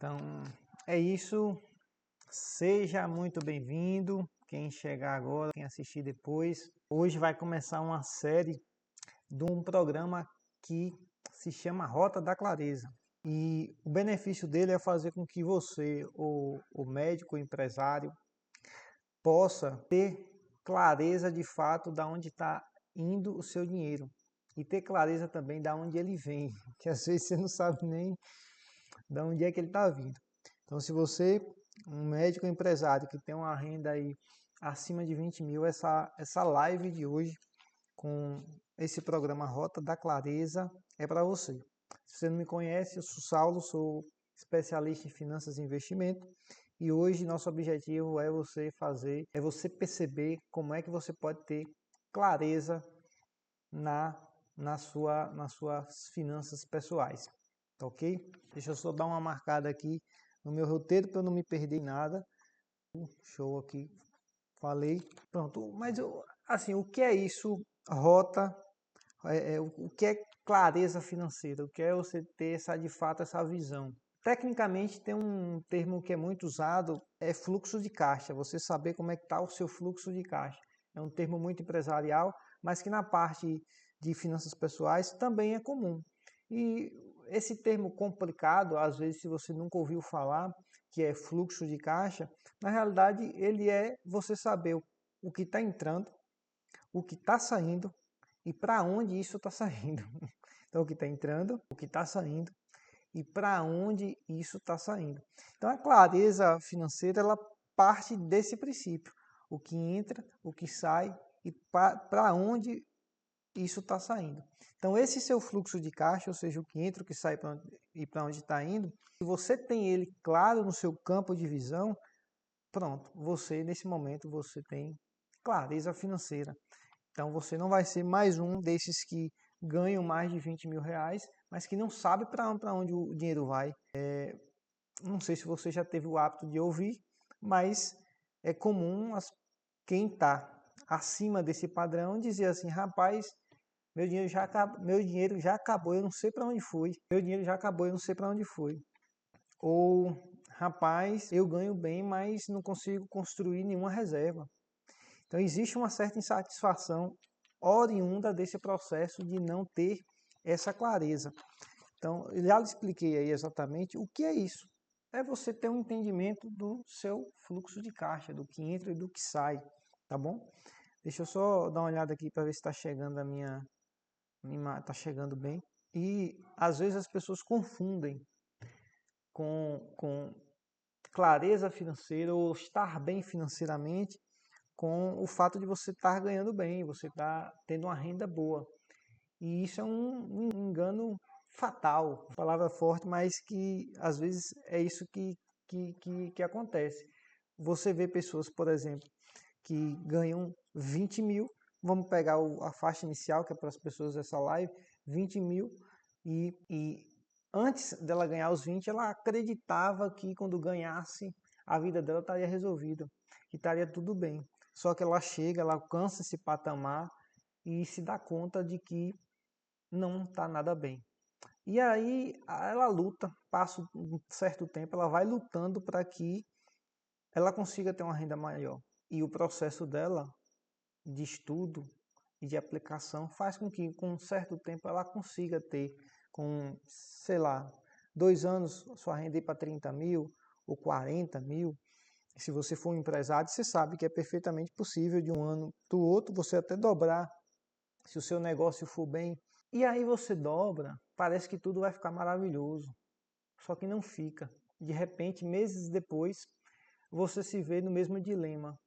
Então, é isso. Seja muito bem-vindo. Quem chegar agora, quem assistir depois. Hoje vai começar uma série de um programa que se chama Rota da Clareza. E o benefício dele é fazer com que você, o médico, o empresário, possa ter clareza de fato de onde está indo o seu dinheiro. E ter clareza também de onde ele vem, que às vezes você não sabe nem de onde é que ele está vindo. Então, se você, um médico empresário que tem uma renda aí acima de 20 mil, essa live de hoje com esse programa Rota da Clareza é para você. Se você não me conhece, eu sou Saulo, sou especialista em finanças e investimento. E hoje nosso objetivo é você perceber como é que você pode ter clareza nas suas finanças pessoais. Tá ok? Deixa eu só dar uma marcada aqui no meu roteiro para eu não me perder em nada. Show aqui. Falei. Pronto. Mas assim, o que é isso? Rota. O que é clareza financeira? O que é você ter de fato essa visão? Tecnicamente tem um termo que é muito usado, é fluxo de caixa. Você saber como é que está o seu fluxo de caixa. É um termo muito empresarial, mas que na parte de finanças pessoais também é comum. E esse termo complicado, às vezes se você nunca ouviu falar, que é fluxo de caixa, na realidade ele é você saber o que está entrando, o que está saindo e para onde isso está saindo. Então o que está entrando, o que está saindo e para onde isso está saindo. Então a clareza financeira ela parte desse princípio, o que entra, o que sai e para onde isso está saindo. Então esse seu fluxo de caixa, ou seja, o que entra, o que sai e para onde está indo, se você tem ele claro no seu campo de visão, pronto, você nesse momento você tem clareza financeira. Então você não vai ser mais um desses que ganham mais de 20 mil reais, mas que não sabe para onde o dinheiro vai. Não sei se você já teve o hábito de ouvir, mas é comum quem está acima desse padrão dizer assim, rapaz, meu dinheiro já acabou, eu não sei para onde foi. Meu dinheiro já acabou, eu não sei para onde foi. Ou, rapaz, eu ganho bem, mas não consigo construir nenhuma reserva. Então existe uma certa insatisfação oriunda desse processo de não ter essa clareza. Então, eu já lhe expliquei aí exatamente o que é isso. É você ter um entendimento do seu fluxo de caixa, do que entra e do que sai, tá bom? Deixa eu só dar uma olhada aqui para ver se está chegando tá chegando bem. E às vezes as pessoas confundem com clareza financeira ou estar bem financeiramente com o fato de você estar ganhando bem, você estar tendo uma renda boa. E isso é um engano fatal, palavra forte, mas que às vezes é isso que acontece. Você vê pessoas, por exemplo, que ganham 20 mil, vamos pegar a faixa inicial, que é para as pessoas dessa live, 20 mil, e antes dela ganhar os 20, ela acreditava que quando ganhasse, a vida dela estaria resolvida, que estaria tudo bem. Só que ela chega, ela alcança esse patamar e se dá conta de que não está nada bem. E aí ela luta, passa um certo tempo, ela vai lutando para que ela consiga ter uma renda maior. E o processo dela de estudo e de aplicação faz com que, com um certo tempo, ela consiga ter, com, sei lá, 2 anos, sua renda ir para 30 mil ou 40 mil. Se você for um empresário, você sabe que é perfeitamente possível de um ano para o outro você até dobrar, se o seu negócio for bem. E aí você dobra, parece que tudo vai ficar maravilhoso. Só que não fica. De repente, meses depois, você se vê no mesmo dilema.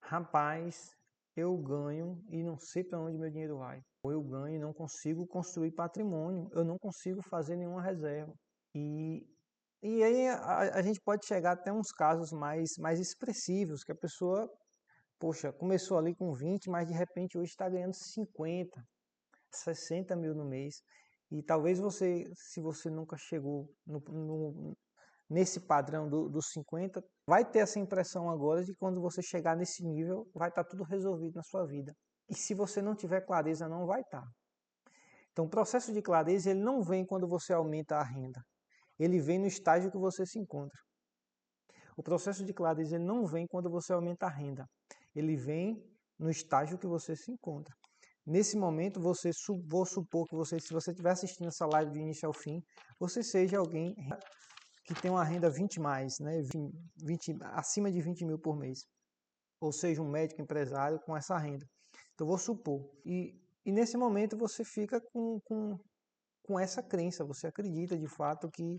Rapaz, eu ganho e não sei para onde meu dinheiro vai. Ou eu ganho e não consigo construir patrimônio, eu não consigo fazer nenhuma reserva. E aí a gente pode chegar até uns casos mais expressivos, que a pessoa, poxa, começou ali com 20, mas de repente hoje está ganhando 50, 60 mil no mês. E talvez você, se você nunca chegou nesse padrão dos 50, vai ter essa impressão agora de que quando você chegar nesse nível, vai estar tudo resolvido na sua vida. E se você não tiver clareza, não vai estar. Então, o processo de clareza ele não vem quando você aumenta a renda. ele vem no estágio que você se encontra. O processo de clareza ele não vem quando você aumenta a renda, ele vem no estágio que você se encontra. Nesse momento, vou supor que você, se você estiver assistindo essa live do início ao fim, você seja alguém que tem uma renda 20 mais, né? 20, acima de 20 mil por mês. Ou seja, um médico empresário com essa renda. Então, vou supor. E nesse momento você fica com essa crença, você acredita de fato que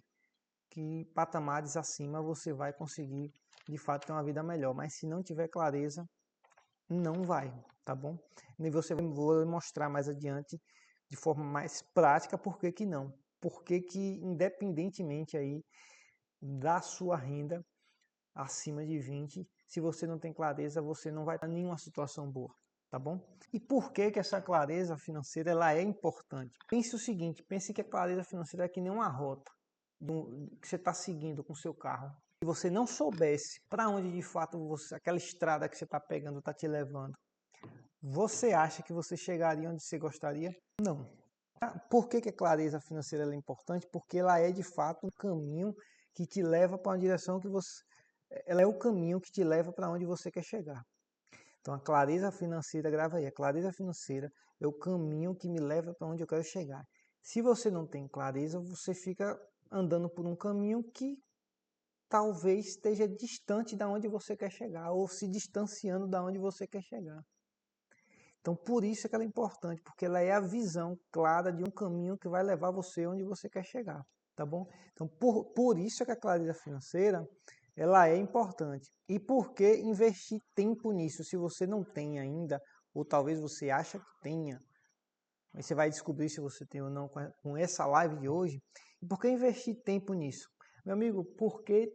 patamares acima você vai conseguir de fato ter uma vida melhor. Mas se não tiver clareza, não vai, tá bom? E você vou mostrar mais adiante de forma mais prática por que que não. Por que que independentemente aí da sua renda acima de 20, se você não tem clareza, você não vai estar em nenhuma situação boa, tá bom? E por que que essa clareza financeira ela é importante? Pense o seguinte, pense que a clareza financeira é que nem uma rota que você está seguindo com o seu carro. Se você não soubesse para onde de fato aquela estrada que você está pegando está te levando, você acha que você chegaria onde você gostaria? Não. Por que que a clareza financeira é importante? Porque ela é de fato um caminho que te leva para uma direção que você... Ela é o caminho que te leva para onde você quer chegar. Então a clareza financeira, grava aí, a clareza financeira é o caminho que me leva para onde eu quero chegar. Se você não tem clareza, você fica andando por um caminho que talvez esteja distante da onde você quer chegar ou se distanciando da onde você quer chegar. Então, por isso é que ela é importante, porque ela é a visão clara de um caminho que vai levar você onde você quer chegar, tá bom? Então, por isso é que a clareza financeira, ela é importante. E por que investir tempo nisso, se você não tem ainda, ou talvez você acha que tenha, mas você vai descobrir se você tem ou não com essa live de hoje. E por que investir tempo nisso? Meu amigo, porque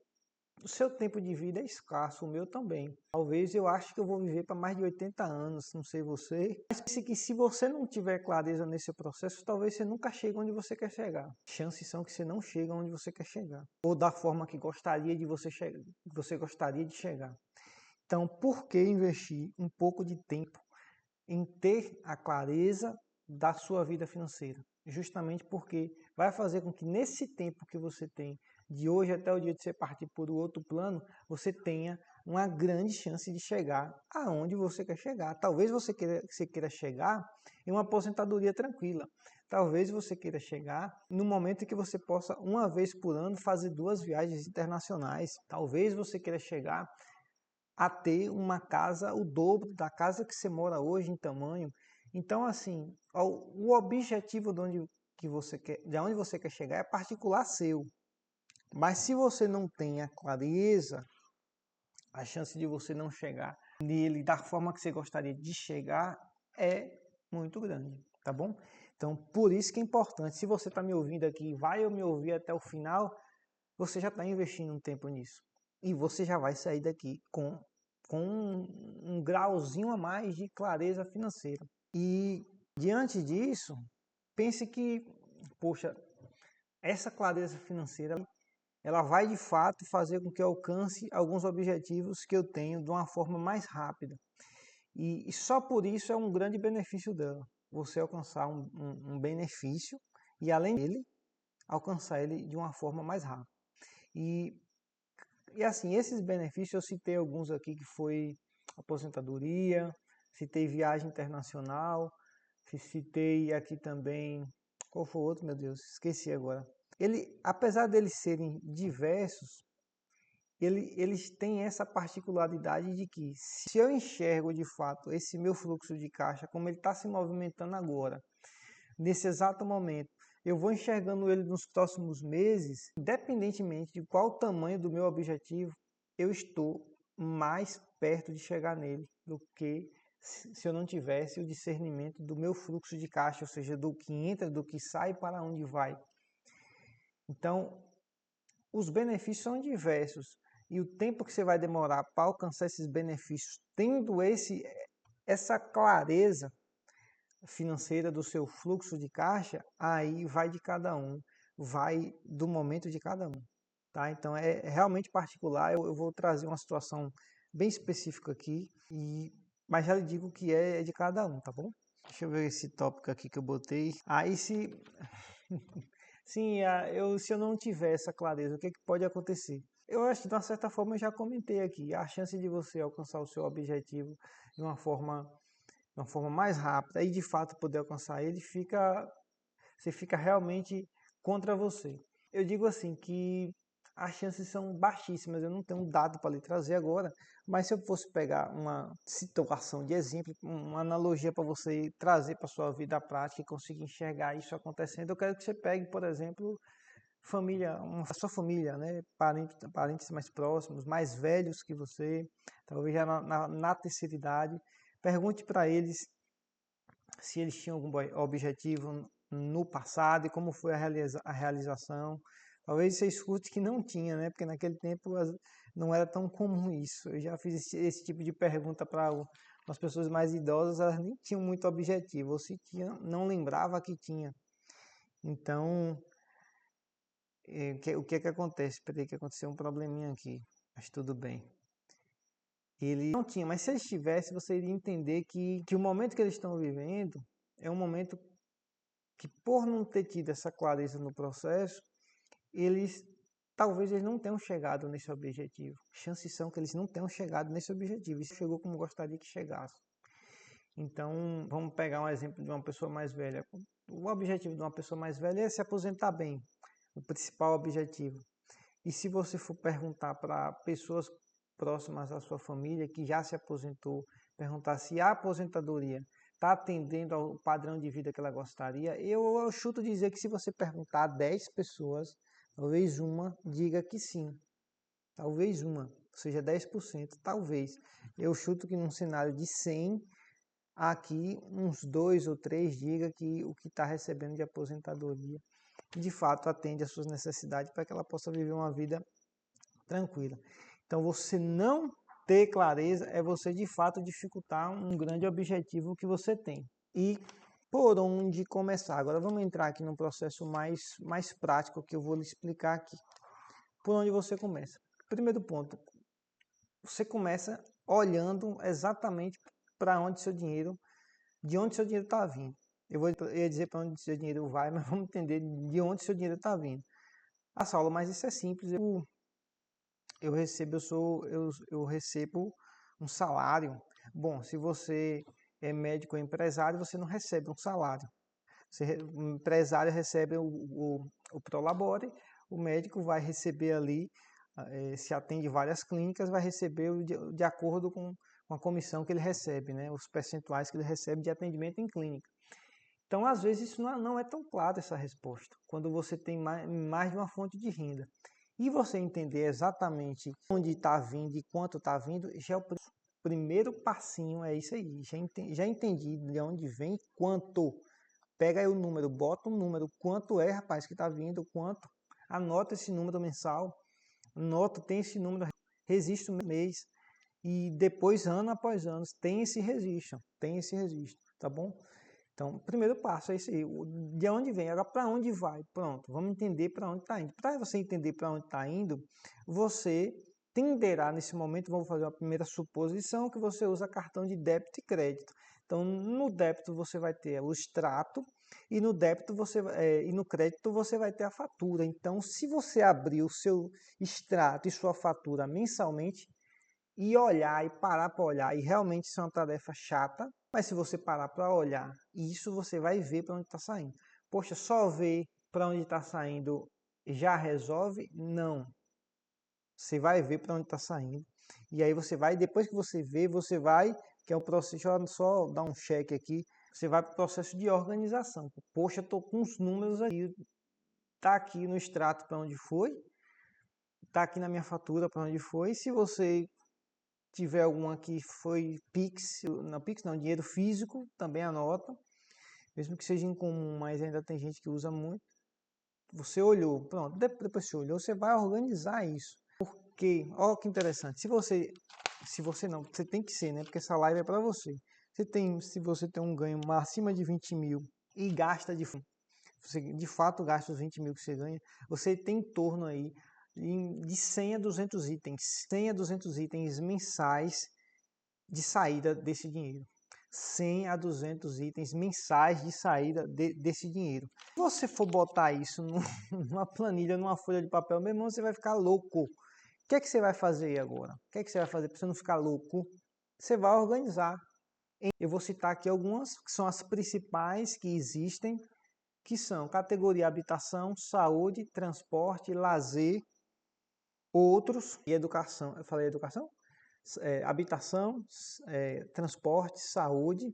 o seu tempo de vida é escasso, o meu também. Talvez eu ache que eu vou viver para mais de 80 anos, não sei você. Mas pense que se você não tiver clareza nesse processo, talvez você nunca chegue onde você quer chegar. Chances são que você não chegue onde você quer chegar. Ou da forma que gostaria de você gostaria de chegar. Então, por que investir um pouco de tempo em ter a clareza da sua vida financeira? Justamente porque vai fazer com que nesse tempo que você tem, de hoje até o dia de você partir por outro plano, você tenha uma grande chance de chegar aonde você quer chegar. Talvez você queira chegar em uma aposentadoria tranquila. Talvez você queira chegar no momento em que você possa, uma vez por ano, fazer 2 viagens internacionais. Talvez você queira chegar a ter uma casa, o dobro da casa que você mora hoje em tamanho. Então, assim, o objetivo de onde você quer chegar é particular seu. Mas se você não tem a clareza, a chance de você não chegar nele da forma que você gostaria de chegar é muito grande, tá bom? Então, por isso que é importante. Se você está me ouvindo aqui, vai me ouvir até o final, você já está investindo um tempo nisso. E você já vai sair daqui com um grauzinho a mais de clareza financeira. E diante disso, pense que, poxa, essa clareza financeira, ela vai de fato fazer com que eu alcance alguns objetivos que eu tenho de uma forma mais rápida. E só por isso é um grande benefício dela, você alcançar um benefício e além dele, alcançar ele de uma forma mais rápida. E assim, esses benefícios, eu citei alguns aqui, que foi aposentadoria, citei viagem internacional, citei aqui também, qual foi o outro, meu Deus, esqueci agora. Apesar deles serem diversos, eles têm essa particularidade de que, se eu enxergo de fato esse meu fluxo de caixa, como ele está se movimentando agora, nesse exato momento, eu vou enxergando ele nos próximos meses, independentemente de qual o tamanho do meu objetivo, eu estou mais perto de chegar nele do que se eu não tivesse o discernimento do meu fluxo de caixa, ou seja, do que entra, do que sai, para onde vai. Então, os benefícios são diversos e o tempo que você vai demorar para alcançar esses benefícios, tendo essa clareza financeira do seu fluxo de caixa, aí vai de cada um, vai do momento de cada um, tá? Então é realmente particular, eu vou trazer uma situação bem específica aqui, mas já lhe digo que é de cada um, tá bom? Deixa eu ver esse tópico aqui que eu botei. Aí Sim, se eu não tiver essa clareza, o que, que pode acontecer? Eu acho que, de uma certa forma, eu já comentei aqui. A chance de você alcançar o seu objetivo de uma forma mais rápida e, de fato, poder alcançar ele, você fica realmente contra você. Eu digo assim que as chances são baixíssimas, eu não tenho um dado para lhe trazer agora, mas se eu fosse pegar uma situação de exemplo, uma analogia para você trazer para a sua vida prática e conseguir enxergar isso acontecendo, eu quero que você pegue, por exemplo, a sua família, né? Parentes mais próximos, mais velhos que você, talvez já na terceira idade, pergunte para eles se eles tinham algum objetivo no passado e como foi a realização. Talvez você escute que não tinha, né? Porque naquele tempo não era tão comum isso. Eu já fiz esse tipo de pergunta para as pessoas mais idosas, elas nem tinham muito objetivo, ou se tinha, não lembrava que tinha. Então, o que é que acontece? Peraí que aconteceu um probleminha aqui, mas tudo bem. Ele não tinha, mas se eles tivessem, você iria entender que o momento que eles estão vivendo é um momento que, por não ter tido essa clareza no processo, eles talvez eles não tenham chegado nesse objetivo. Chances são que eles não tenham chegado nesse objetivo. Isso chegou como gostaria que chegasse. Então, vamos pegar um exemplo de uma pessoa mais velha. O objetivo de uma pessoa mais velha é se aposentar bem, o principal objetivo. E se você for perguntar para pessoas próximas à sua família que já se aposentou, perguntar se a aposentadoria está atendendo ao padrão de vida que ela gostaria, eu chuto dizer que se você perguntar a 10 pessoas, talvez uma diga que sim. Talvez uma, ou seja, 10%, talvez. Eu chuto que num cenário de 100, aqui uns 2 ou 3 diga que o que está recebendo de aposentadoria de fato atende às suas necessidades para que ela possa viver uma vida tranquila. Então, você não ter clareza é você de fato dificultar um grande objetivo que você tem. E por onde começar? Agora vamos entrar aqui num processo mais prático que eu vou lhe explicar aqui. Por onde você começa? Primeiro ponto, você começa olhando exatamente para onde seu dinheiro, de onde seu dinheiro está vindo. Eu ia dizer para onde seu dinheiro vai, mas vamos entender de onde seu dinheiro está vindo. Ah, Saulo, mas isso é simples. Eu recebo um salário. Bom, se você é médico ou empresário, você não recebe um salário. O empresário recebe o Prolabore, o médico vai receber ali, se atende várias clínicas, vai receber de acordo com a comissão que ele recebe, né? Os percentuais que ele recebe de atendimento em clínica. Então, às vezes, isso não é tão claro essa resposta, quando você tem mais de uma fonte de renda. E você entender exatamente onde está vindo e quanto está vindo, já é o primeiro passinho, é isso aí. Já entendi de onde vem quanto. Pega aí o número, bota um número, quanto é, rapaz, que está vindo, quanto. Anota esse número mensal, anota, tem esse número, registro mês. E depois, ano após ano, tem esse registro, tá bom? Então, o primeiro passo é esse aí, de onde vem, agora para onde vai, pronto, vamos entender para onde está indo. Para você entender para onde está indo, você tenderá nesse momento, vamos fazer uma primeira suposição, que você usa cartão de débito e crédito. Então, no débito você vai ter o extrato e no débito e no crédito você vai ter a fatura. Então, se você abrir o seu extrato e sua fatura mensalmente, e olhar e parar para olhar, e realmente isso é uma tarefa chata, mas se você parar para olhar isso, você vai ver para onde está saindo. Poxa, só ver para onde está saindo já resolve? Não. Você vai ver para onde está saindo. E aí você vai, depois que você vê, você vai, que é o processo, deixa eu só dar um check aqui, você vai para o processo de organização. Poxa, estou com os números aí, está aqui no extrato para onde foi, está aqui na minha fatura para onde foi. Se você tiver alguma que foi Pix não, dinheiro físico, também anota, mesmo que seja incomum, mas ainda tem gente que usa muito. Você olhou, pronto, depois você olhou, você vai organizar isso. Porque, ó que interessante, se você não, você tem que ser, né, porque essa live é para você. Se você tem um ganho acima de 20 mil e gasta você de fato gasta os 20 mil que você ganha, você tem em torno aí de 100 a 200 itens, 100 a 200 itens mensais de saída desse dinheiro. 100 a 200 itens mensais de saída desse dinheiro. Se você for botar isso numa planilha, numa folha de papel, meu irmão, você vai ficar louco. O que é que você vai fazer agora? O que é que você vai fazer para você não ficar louco? Você vai organizar. Eu vou citar aqui algumas, que são as principais que existem, que são categoria habitação, saúde, transporte, lazer, outros e educação. Eu falei educação? Habitação, transporte, saúde,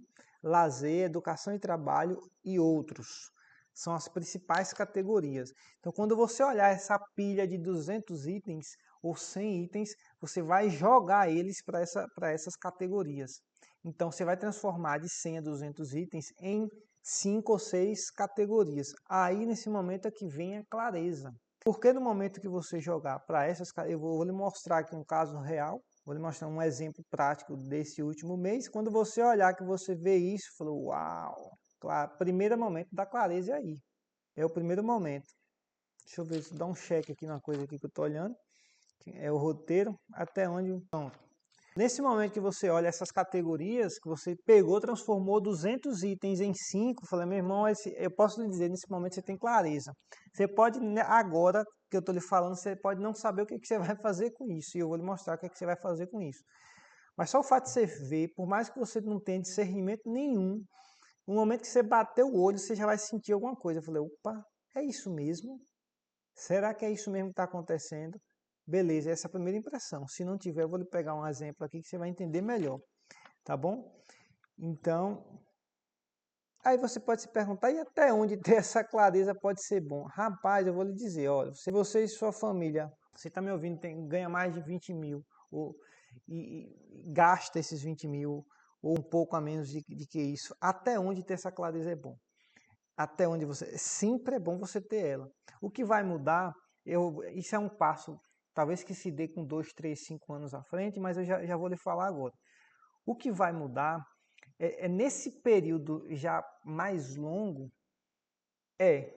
lazer, educação e trabalho e outros. São as principais categorias. Então, quando você olhar essa pilha de 200 itens ou 100 itens, você vai jogar eles para essas categorias. Então, você vai transformar de 100 a 200 itens em 5 ou 6 categorias. Aí, nesse momento é que vem a clareza. Porque no momento que você jogar para essas, eu vou lhe mostrar aqui um caso real, vou lhe mostrar um exemplo prático desse último mês. Quando você olhar que você vê isso, falou, uau, claro, primeiro momento da clareza é aí. É o primeiro momento. Deixa eu ver, dar um check aqui na coisa aqui que eu estou olhando. É o roteiro, até onde... Pronto. Nesse momento que você olha essas categorias, que você pegou, transformou 200 itens em 5, falei, meu irmão, eu posso lhe dizer, nesse momento você tem clareza. Você pode, agora que eu estou lhe falando, você pode não saber o que você vai fazer com isso, e eu vou lhe mostrar o que você vai fazer com isso. Mas só o fato de você ver, por mais que você não tenha discernimento nenhum, no momento que você bater o olho, você já vai sentir alguma coisa. Eu falei, opa, é isso mesmo? Será que é isso mesmo que está acontecendo? Beleza, essa é a primeira impressão. Se não tiver, eu vou lhe pegar um exemplo aqui que você vai entender melhor, tá bom? Então, aí você pode se perguntar, e até onde ter essa clareza pode ser bom? Rapaz, eu vou lhe dizer, olha, se você e sua família, você está me ouvindo, ganha mais de 20 mil, e gasta esses 20 mil, ou um pouco a menos de que isso, até onde ter essa clareza é bom? Até onde você... Sempre é bom você ter ela. O que vai mudar, isso é um passo, talvez que se dê com 2, 3, 5 anos à frente, mas eu já vou lhe falar agora. O que vai mudar é nesse período já mais longo,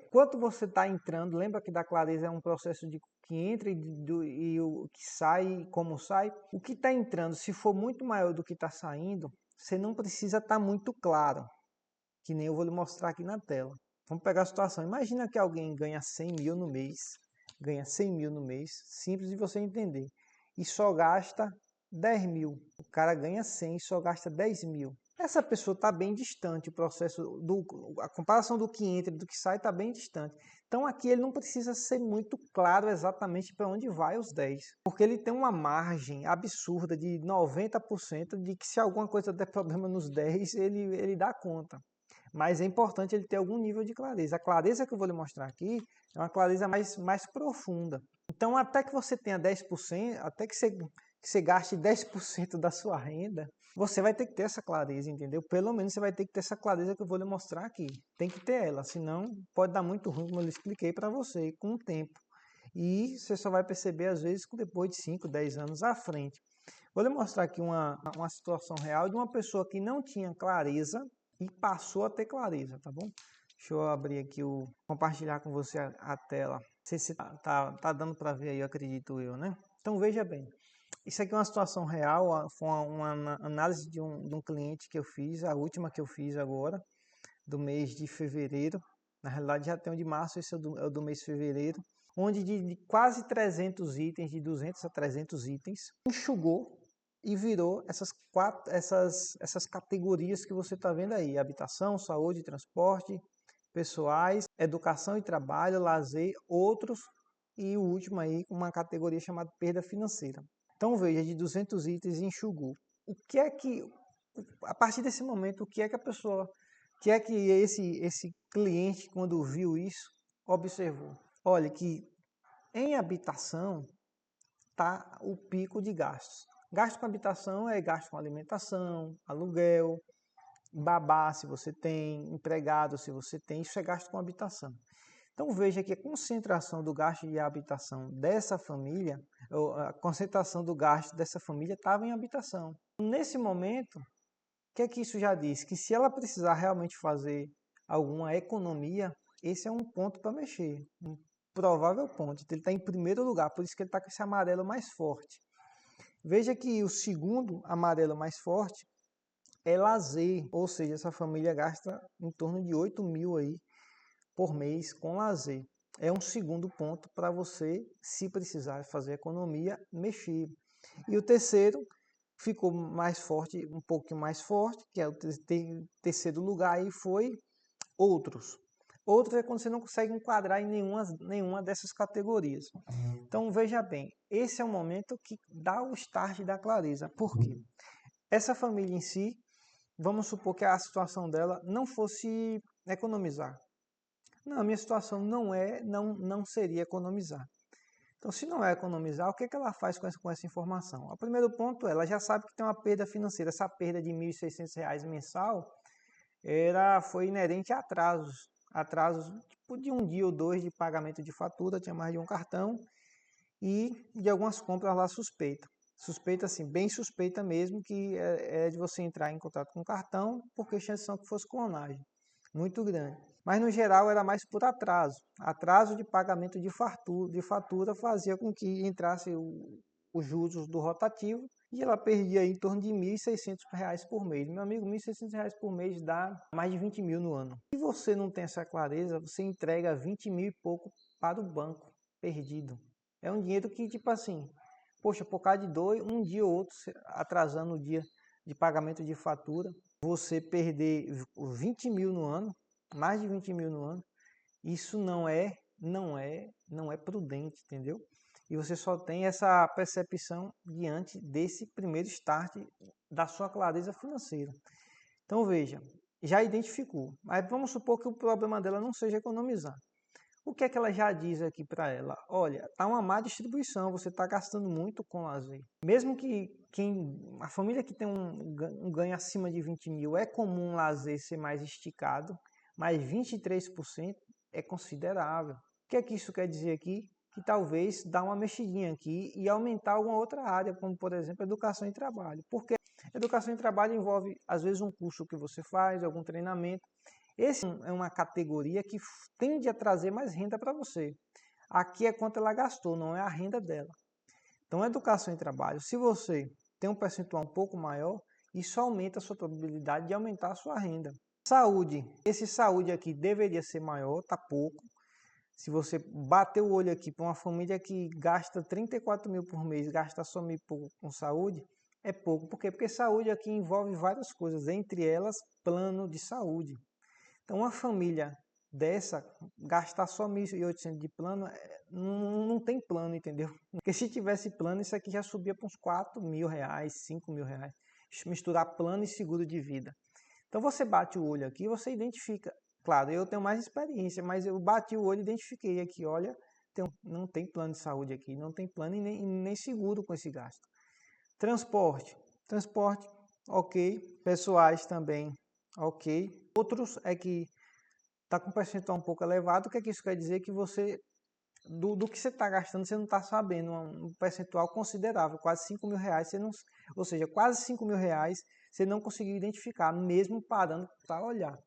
quanto você está entrando, lembra que da clareza é um processo de que entra e o que sai, como sai. O que está entrando, se for muito maior do que está saindo, você não precisa estar muito claro, que nem eu vou lhe mostrar aqui na tela. Vamos pegar a situação. Imagina que alguém ganha 100 mil no mês, simples de você entender, e só gasta 10 mil. O cara ganha 100 e só gasta 10 mil. Essa pessoa está bem distante, a comparação do que entra e do que sai está bem distante. Então aqui ele não precisa ser muito claro exatamente para onde vai os 10, porque ele tem uma margem absurda de 90% de que se alguma coisa der problema nos 10, ele dá conta. Mas é importante ele ter algum nível de clareza. A clareza que eu vou lhe mostrar aqui é uma clareza mais profunda. Então, até que você tenha 10%, até que você gaste 10% da sua renda, você vai ter que ter essa clareza, entendeu? Pelo menos você vai ter que ter essa clareza que eu vou lhe mostrar aqui. Tem que ter ela, senão pode dar muito ruim, como eu expliquei para você, com o tempo. E você só vai perceber, às vezes, depois de 5, 10 anos à frente. Vou lhe mostrar aqui uma situação real de uma pessoa que não tinha clareza e passou a ter clareza, tá bom? Deixa eu abrir aqui compartilhar com você a tela. Não sei se tá dando para ver aí, eu acredito eu, né? Então veja bem, isso aqui é uma situação real, foi uma análise de um cliente que eu fiz, a última que eu fiz agora, do mês de fevereiro. Na realidade já tem o de março, esse é o do mês de fevereiro, onde de quase 300 itens, de 200 a 300 itens, enxugou e virou essas categorias que você está vendo aí: habitação, saúde, transporte, pessoais, educação e trabalho, lazer, outros, e o último aí, uma categoria chamada perda financeira. Então veja, de 200 itens enxugou. O que é que, a partir desse momento, o que é que a pessoa, o que é que esse cliente, quando viu isso, observou? Olha que em habitação está o pico de gastos. Gasto com habitação é gasto com alimentação, aluguel, babá se você tem, empregado se você tem, isso é gasto com habitação. Então veja que a concentração do gasto de habitação dessa família, a concentração do gasto dessa família estava em habitação. Nesse momento, o que é que isso já diz? Que se ela precisar realmente fazer alguma economia, esse é um ponto para mexer, um provável ponto. Ele está em primeiro lugar, por isso que ele está com esse amarelo mais forte. Veja que o segundo amarelo mais forte é lazer, ou seja, essa família gasta em torno de 8 mil aí por mês com lazer. É um segundo ponto para você, se precisar fazer economia, mexer. E o terceiro ficou mais forte, um pouquinho mais forte, que é o terceiro lugar aí foi outros. Outros é quando você não consegue enquadrar em nenhuma dessas categorias. Então veja bem, esse é o momento que dá o start da clareza. Por quê? Essa família em si, vamos supor que a situação dela não fosse economizar. Não, a minha situação não seria economizar. Então, se não é economizar, o que ela faz com essa informação? O primeiro ponto, ela já sabe que tem uma perda financeira. Essa perda de R$ 1.600 mensal foi inerente a atrasos. Atrasos tipo, de um dia ou dois de pagamento de fatura, tinha mais de um cartão, e de algumas compras lá suspeitas. Suspeita, assim, bem suspeita mesmo, que é de você entrar em contato com o cartão, porque a chance são que fosse clonagem. Muito grande. Mas, no geral, era mais por atraso. Atraso de pagamento de fatura fazia com que entrasse os juros do rotativo e ela perdia em torno de R$ 1.600 por mês. Meu amigo, R$ 1.600 por mês dá mais de 20 mil no ano. Se você não tem essa clareza, você entrega 20 mil e pouco para o banco, perdido. É um dinheiro que, tipo assim, poxa, por causa de dois, um dia ou outro, atrasando o dia de pagamento de fatura, você perder 20 mil no ano, mais de 20 mil no ano, isso não é prudente, entendeu? E você só tem essa percepção diante desse primeiro start da sua clareza financeira. Então veja, já identificou, mas vamos supor que o problema dela não seja economizar. O que é que ela já diz aqui para ela? Olha, tá uma má distribuição, você está gastando muito com lazer. Mesmo que a família que tem um ganho acima de 20 mil, é comum o lazer ser mais esticado, mas 23% é considerável. O que é que isso quer dizer aqui? Que talvez dá uma mexidinha aqui e aumentar alguma outra área, como por exemplo educação e trabalho. Porque educação e trabalho envolve às vezes um curso que você faz, algum treinamento. Esse é uma categoria que tende a trazer mais renda para você. Aqui é quanto ela gastou, não é a renda dela. Então, educação e trabalho, se você tem um percentual um pouco maior, isso aumenta a sua probabilidade de aumentar a sua renda. Saúde, esse saúde aqui deveria ser maior, tá pouco. Se você bater o olho aqui para uma família que gasta 34 mil por mês, gasta só mil pouco com saúde, é pouco. Por quê? Porque saúde aqui envolve várias coisas, entre elas plano de saúde. Então, uma família dessa, gastar só 1.800 de plano, não tem plano, entendeu? Porque se tivesse plano, isso aqui já subia para uns 4 mil reais, 5 mil reais. Misturar plano e seguro de vida. Então, você bate o olho aqui, você identifica. Claro, eu tenho mais experiência, mas eu bati o olho e identifiquei aqui, olha, não tem plano de saúde aqui, não tem plano e nem seguro com esse gasto. Transporte, ok. Pessoais também, ok. Outros é que está com um percentual um pouco elevado. O que é que isso quer dizer? Que você, do que você está gastando, você não está sabendo, um percentual considerável, quase 5 mil reais, ou seja, quase 5 mil reais você não conseguiu identificar, mesmo parando para olhar.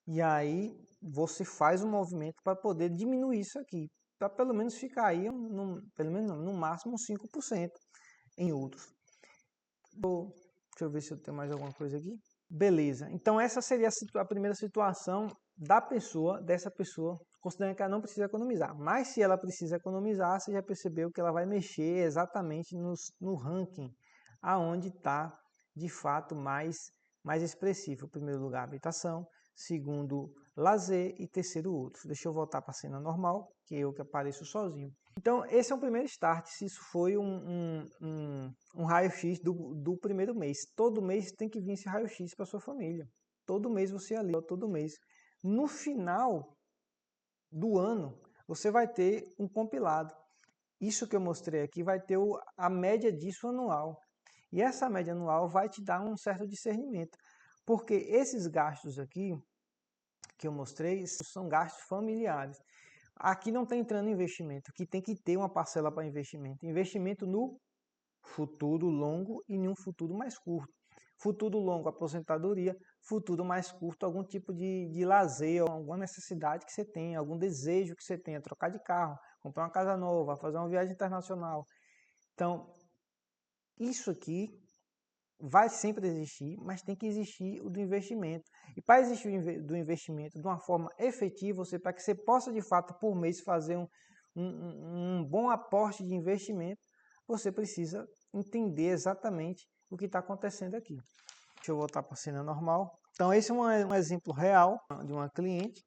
E aí você faz um movimento para poder diminuir isso aqui, para pelo menos ficar aí, pelo menos não, no máximo 5% em outros. Deixa eu ver se eu tenho mais alguma coisa aqui. Beleza, então essa seria a primeira situação dessa pessoa, considerando que ela não precisa economizar. Mas se ela precisa economizar, você já percebeu que ela vai mexer exatamente no ranking, aonde está de fato mais expressivo. Em primeiro lugar, habitação, segundo, lazer e terceiro, outros. Deixa eu voltar para a cena normal, que eu que apareço sozinho. Então, esse é o primeiro start, se isso foi um raio-x do primeiro mês. Todo mês tem que vir esse raio-x para sua família. Todo mês você ali, todo mês. No final do ano, você vai ter um compilado. Isso que eu mostrei aqui vai ter a média disso anual. E essa média anual vai te dar um certo discernimento. Porque esses gastos aqui que eu mostrei são gastos familiares. Aqui não está entrando investimento, aqui tem que ter uma parcela para investimento. Investimento no futuro longo e em um futuro mais curto. Futuro longo, aposentadoria. Futuro mais curto, algum tipo de lazer, alguma necessidade que você tenha, algum desejo que você tenha, trocar de carro, comprar uma casa nova, fazer uma viagem internacional. Então, isso aqui vai sempre existir, mas tem que existir o do investimento. E para existir do investimento de uma forma efetiva, para que você possa de fato por mês fazer um bom aporte de investimento, você precisa entender exatamente o que está acontecendo aqui. Deixa eu voltar para a cena normal. Então esse é um exemplo real de uma cliente.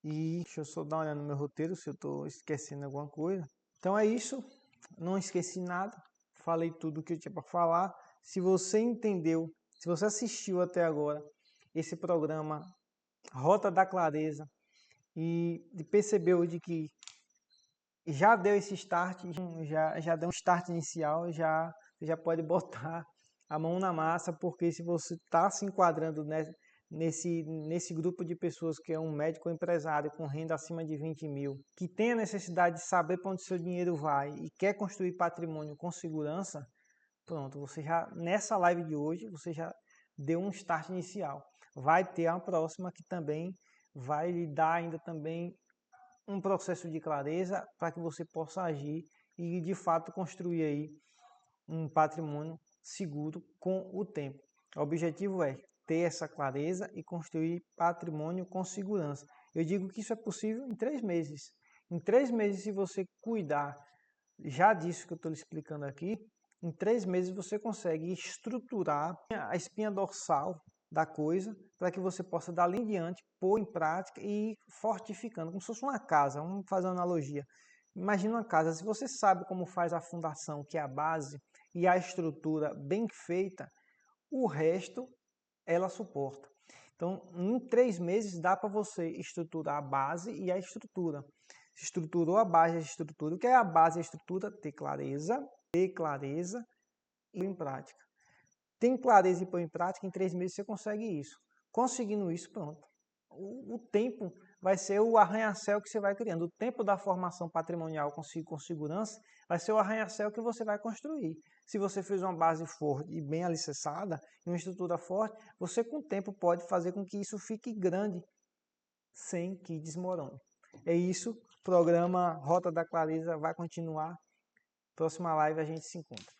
E deixa eu só dar uma olhada no meu roteiro se eu estou esquecendo alguma coisa. Então é isso, não esqueci nada, falei tudo o que eu tinha para falar. Se você entendeu, se você assistiu até agora esse programa Rota da Clareza e percebeu de que já deu esse start, já deu um start inicial, já pode botar a mão na massa, porque se você está se enquadrando nesse grupo de pessoas que é um médico empresário com renda acima de 20 mil, que tem a necessidade de saber para onde seu dinheiro vai e quer construir patrimônio com segurança, pronto, você já, nessa live de hoje, você já deu um start inicial. Vai ter a próxima que também vai lhe dar ainda também um processo de clareza para que você possa agir e de fato construir aí um patrimônio seguro com o tempo. O objetivo é ter essa clareza e construir patrimônio com segurança. Eu digo que isso é possível em 3 meses. Em 3 meses, se você cuidar já disso que eu estou lhe explicando aqui, em 3 meses você consegue estruturar a espinha dorsal da coisa para que você possa dali em diante pôr em prática e fortificando, como se fosse uma casa. Vamos fazer uma analogia. Imagina uma casa, se você sabe como faz a fundação, que é a base, e a estrutura bem feita, o resto ela suporta. Então, em 3 meses dá para você estruturar a base e a estrutura. Se estruturou a base e a estrutura. O que é a base e a estrutura? Ter clareza e pôr em prática. Tem clareza e pôr em prática, em 3 meses você consegue isso. Conseguindo isso, pronto. O tempo vai ser o arranha-céu que você vai criando. O tempo da formação patrimonial com segurança vai ser o arranha-céu que você vai construir. Se você fez uma base forte e bem alicerçada, uma estrutura forte, você com o tempo pode fazer com que isso fique grande, sem que desmorone. É isso, programa Rota da Clareza vai continuar. Próxima live a gente se encontra.